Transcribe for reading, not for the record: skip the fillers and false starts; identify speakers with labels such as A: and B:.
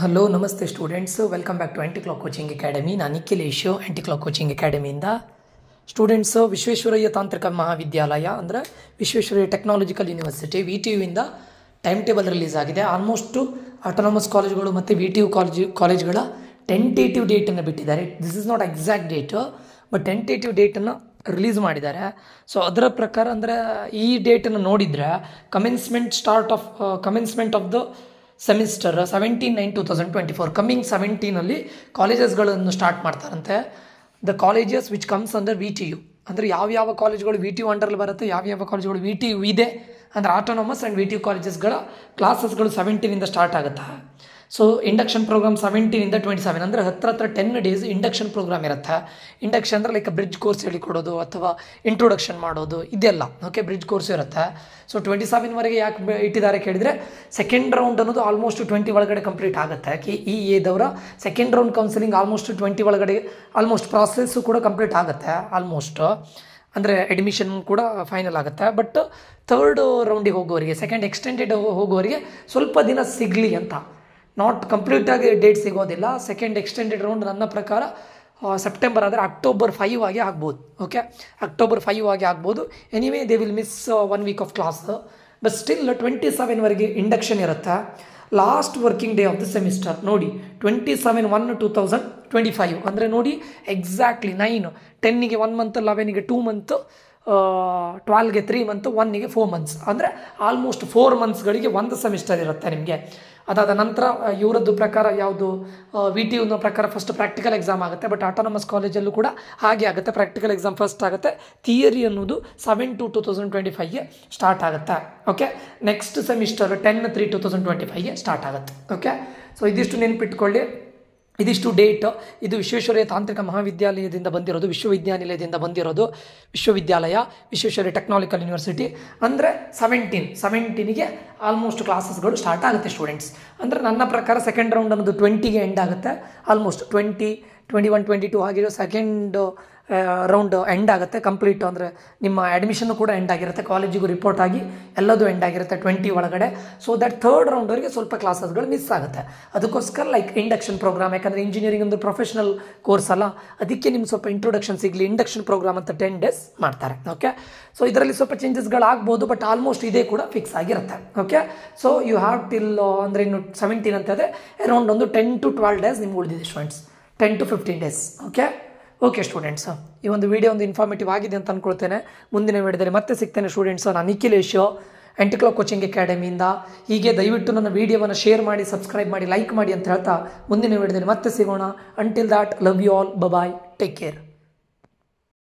A: Hello ನಮಸ್ತೆ students, welcome back to anti clock coaching academy. ನಾನು Nikhilesh, anti clock coaching ಅಕಾಡೆಮಿಯಿಂದ. Students Visvesvaraya ತಾಂತ್ರಿಕ ಮಹಾವಿದ್ಯಾಲಯ ಅಂದರೆ ವಿಶ್ವೇಶ್ವರಯ್ಯ ಟೆಕ್ನಾಲಜಿಕಲ್ ಯೂನಿವರ್ಸಿಟಿ VTU ಇಂದ ಟೈಮ್ ಟೇಬಲ್ ರಿಲೀಸ್ ಆಗಿದೆ. ಆಲ್ಮೋಸ್ಟು ಆಟೋನಮಸ್ ಕಾಲೇಜ್ಗಳು ಮತ್ತು VTU ಕಾಲೇಜ್ಗಳ ಟೆಂಟೇಟಿವ್ ಡೇಟನ್ನು ಬಿಟ್ಟಿದ್ದಾರೆ. This is not exact date, but tentative ಡೇಟನ್ನು ರಿಲೀಸ್ ಮಾಡಿದ್ದಾರೆ. ಸೊ ಅದರ ಪ್ರಕಾರ ಅಂದರೆ ಈ ಡೇಟನ್ನು ನೋಡಿದರೆ commencement of the semester 17/9/2024 coming 17 ಕಾಲೇಜಸ್ಗಳನ್ನು ಸ್ಟಾರ್ಟ್ ಮಾಡ್ತಾರಂತೆ. The colleges which comes under VTU ಅಂದರೆ ಯಾವ್ಯಾವ ಕಾಲೇಜ್ಗಳು VTU ಅಂಡರಲ್ಲಿ ಬರುತ್ತೆ, ಯಾವ್ಯಾವ ಕಾಲೇಜ್ಗಳು VTU ಇದೆ ಅಂದರೆ ಆಟೋನಮಸ್ ಆ್ಯಂಡ್ VTU ಕಾಲೇಜಸ್ಗಳ ಕ್ಲಾಸಸ್ಗಳು 17 ಸ್ಟಾರ್ಟ್ ಆಗುತ್ತೆ. ಸೊ ಇಂಡಕ್ಷನ್ ಪ್ರೋಗ್ರಾಮ್ 17 27 ಅಂದರೆ ಹತ್ರ 10 ಡೇಸ್ ಇಂಡಕ್ಷನ್ ಪ್ರೋಗ್ರಾಮ್ ಇರುತ್ತೆ. ಇಂಡಕ್ಷನ್ ಅಂದರೆ ಲೈಕ್ ಬ್ರಿಡ್ಜ್ ಕೋರ್ಸ್ ಹೇಳಿಕೊಡೋದು ಅಥವಾ ಇಂಟ್ರೊಡಕ್ಷನ್ ಮಾಡೋದು ಇದೆಲ್ಲ. ಓಕೆ, ಬ್ರಿಡ್ಜ್ ಕೋರ್ಸ್ ಇರುತ್ತೆ. ಸೊ 27ವರೆಗೆ ಯಾಕೆ ಇಟ್ಟಿದ್ದಾರೆ ಕೇಳಿದರೆ, ಸೆಕೆಂಡ್ ರೌಂಡ್ ಅನ್ನೋದು ಆಲ್ಮೋಸ್ಟ್ 20 ಒಳಗಡೆ ಕಂಪ್ಲೀಟ್ ಆಗುತ್ತೆ. EA second round counselling almost 20 ಒಳಗಡೆ ಆಲ್ಮೋಸ್ಟ್ ಪ್ರಾಸೆಸ್ಸು ಕೂಡ ಕಂಪ್ಲೀಟ್ ಆಗುತ್ತೆ. ಆಲ್ಮೋಸ್ಟ್ ಅಂದರೆ ಅಡ್ಮಿಷನ್ ಕೂಡ ಫೈನಲ್ ಆಗುತ್ತೆ. ಬಟ್ ಥರ್ಡ್ ರೌಂಡಿಗೆ ಹೋಗೋರಿಗೆ, ಸೆಕೆಂಡ್ ಎಕ್ಸ್ಟೆಂಡೆಡ್ ಹೋಗೋರಿಗೆ ಸ್ವಲ್ಪ ದಿನ ಸಿಗಲಿ ಅಂತ, ನಾಟ್ ಕಂಪ್ಲೀಟಾಗಿ ಡೇಟ್ ಸಿಗೋದಿಲ್ಲ. ಸೆಕೆಂಡ್ ಎಕ್ಸ್ಟೆಂಡೆಡ್ ರೌಂಡ್ ನನ್ನ ಪ್ರಕಾರ ಸೆಪ್ಟೆಂಬರ್ ಆದರೆ October 5 ಆಗಿ ಆಗ್ಬೋದು. ಓಕೆ, October 5 ಆಗಿ ಆಗ್ಬೋದು. Anyway they will miss 1 week of class, but still 27ವರೆಗೆ ಇಂಡಕ್ಷನ್ ಇರುತ್ತೆ. Last working day of the semester ನೋಡಿ 27/1/2025 ಅಂದರೆ ನೋಡಿ ಎಕ್ಸಾಕ್ಟ್ಲಿ 9, 10ಗೆ 1 ಮಂತ್, 11ಗೆ 2 ಮಂತ್, 12ಗೆ 3 ಮಂತ್, 1ಗೆ 4 ಮಂತ್ಸ್ ಅಂದರೆ ಆಲ್ಮೋಸ್ಟ್ 4 ಮಂತ್ಸ್ಗಳಿಗೆ ಒಂದು ಸೆಮಿಸ್ಟರ್ ಇರುತ್ತೆ ನಿಮಗೆ. ಅದಾದ ನಂತರ ಇವರದ್ದು ಪ್ರಕಾರ ಯಾವುದು VTU ಪ್ರಕಾರ ಫಸ್ಟ್ ಪ್ರಾಕ್ಟಿಕಲ್ ಎಕ್ಸಾಮ್ ಆಗುತ್ತೆ. ಬಟ್ ಆಟೋನಮಸ್ ಕಾಲೇಜಲ್ಲೂ ಕೂಡ ಹಾಗೆ ಆಗುತ್ತೆ, ಪ್ರಾಕ್ಟಿಕಲ್ ಎಕ್ಸಾಮ್ ಫಸ್ಟ್ ಆಗುತ್ತೆ. ಥಿಯರಿ ಅನ್ನೋದು 7/2/2025ಗೆ ಸ್ಟಾರ್ಟ್ ಆಗುತ್ತೆ. ಓಕೆ, ನೆಕ್ಸ್ಟ್ ಸೆಮಿಸ್ಟರ್ 10/3/2025ಗೆ ಸ್ಟಾರ್ಟ್ ಆಗುತ್ತೆ. ಓಕೆ, ಸೊ ಇದಿಷ್ಟು ನೆನಪಿಟ್ಕೊಳ್ಳಿ. ಇದಿಷ್ಟು ಡೇಟ್. ಇದು ವಿಶ್ವೇಶ್ವರಯ್ಯ ತಾಂತ್ರಿಕ ಮಹಾವಿದ್ಯಾಲಯದಿಂದ ಬಂದಿರೋದು, ವಿಶ್ವವಿದ್ಯಾನಿಲಯದಿಂದ ಬಂದಿರೋದು. ವಿಶ್ವೇಶ್ವರಯ್ಯ ಟೆಕ್ನಾಲಜಿಕಲ್ ಯೂನಿವರ್ಸಿಟಿ ಅಂದರೆ 17ಗೆ ಆಲ್ಮೋಸ್ಟ್ ಕ್ಲಾಸಸ್ಗಳು ಸ್ಟಾರ್ಟ್ ಆಗುತ್ತೆ ಸ್ಟೂಡೆಂಟ್ಸ್. ಅಂದರೆ ನನ್ನ ಪ್ರಕಾರ ಸೆಕೆಂಡ್ ರೌಂಡ್ ಅನ್ನೋದು 20ಗೆ ಎಂಡ್ ಆಗುತ್ತೆ. ಆಲ್ಮೋಸ್ಟ್ 20, 21, 22 ಆಗಿರೋ ಸೆಕೆಂಡ್ ರೌಂಡ್ ಎಂಡ್ ಆಗುತ್ತೆ ಕಂಪ್ಲೀಟ್. ಅಂದರೆ ನಿಮ್ಮ ಅಡ್ಮಿಷನ್ನು ಕೂಡ ಎಂಡ್ ಆಗಿರುತ್ತೆ, ಕಾಲೇಜಿಗೂ ರಿಪೋರ್ಟ್ ಆಗಿ ಎಲ್ಲದೂ ಎಂಡ್ ಆಗಿರುತ್ತೆ 20 ಒಳಗಡೆ. ಸೊ ದಟ್ ಥರ್ಡ್ ರೌಂಡ್ವರೆಗೆ ಸ್ವಲ್ಪ ಕ್ಲಾಸಸ್ಗಳು ಮಿಸ್ ಆಗುತ್ತೆ. ಅದಕ್ಕೋಸ್ಕರ ಲೈಕ್ ಇಂಡಕ್ಷನ್ ಪ್ರೋಗ್ರಾಮ್, ಯಾಕಂದರೆ ಇಂಜಿನಿಯರಿಂಗ್ ಒಂದು ಪ್ರೊಫೆಷನಲ್ ಕೋರ್ಸ್ ಅಲ್ಲ, ಅದಕ್ಕೆ ನಿಮ್ಗೆ ಸ್ವಲ್ಪ ಇಂಟ್ರೊಡಕ್ಷನ್ ಸಿಗಲಿ, ಇಂಡಕ್ಷನ್ ಪ್ರೋಗ್ರಾಮ್ ಅಂತ 10 ಡೇಸ್ ಮಾಡ್ತಾರೆ. ಓಕೆ, ಸೊ ಇದರಲ್ಲಿ ಸ್ವಲ್ಪ ಚೇಂಜಸ್ಗಳಾಗ್ಬೋದು, ಬಟ್ ಆಲ್ಮೋಸ್ಟ್ ಇದೇ ಕೂಡ ಫಿಕ್ಸ್ ಆಗಿರುತ್ತೆ. Okay, so you have till ಅಂದರೆ ಇನ್ನು 17 ಅಂತ ಇದೆ, ಅರೌಂಡ್ ಒಂದು 10 to 12 ಡೇಸ್ ನಿಮ್ಗೆ ಉಳಿದಿದೆ students, 10 to 15 days. Okay students, ಈ ಒಂದು ವಿಡಿಯೋ ಒಂದು ಇನ್ಫಾರ್ಮೇಟಿವ್ ಆಗಿದೆ ಅಂತ ಅಂದ್ಕೊಳ್ತೇನೆ. ಮುಂದಿನ ವಿಡಿಯೋದಲ್ಲಿ ಮತ್ತೆ ಸಿಗ್ತೇನೆ ಸ್ಟೂಡೆಂಟ್ಸ್. ನಾನು ನಿಖಿಲೇಶ್, ಆಂಟಿ ಕ್ಲಾಕ್ ಕೋಚಿಂಗ್ ಅಕಾಡೆಮಿಯಿಂದ. ಹೀಗೆ ದಯವಿಟ್ಟು ನನ್ನ ವಿಡಿಯೋವನ್ನು ಶೇರ್ ಮಾಡಿ, ಸಬ್ಸ್ಕ್ರೈಬ್ ಮಾಡಿ, ಲೈಕ್ ಮಾಡಿ ಅಂತ ಹೇಳ್ತಾ ಮುಂದಿನ ವಿಡಿಯೋದಲ್ಲಿ ಮತ್ತೆ ಸಿಗೋಣ. Until that, love you all, bye, take care.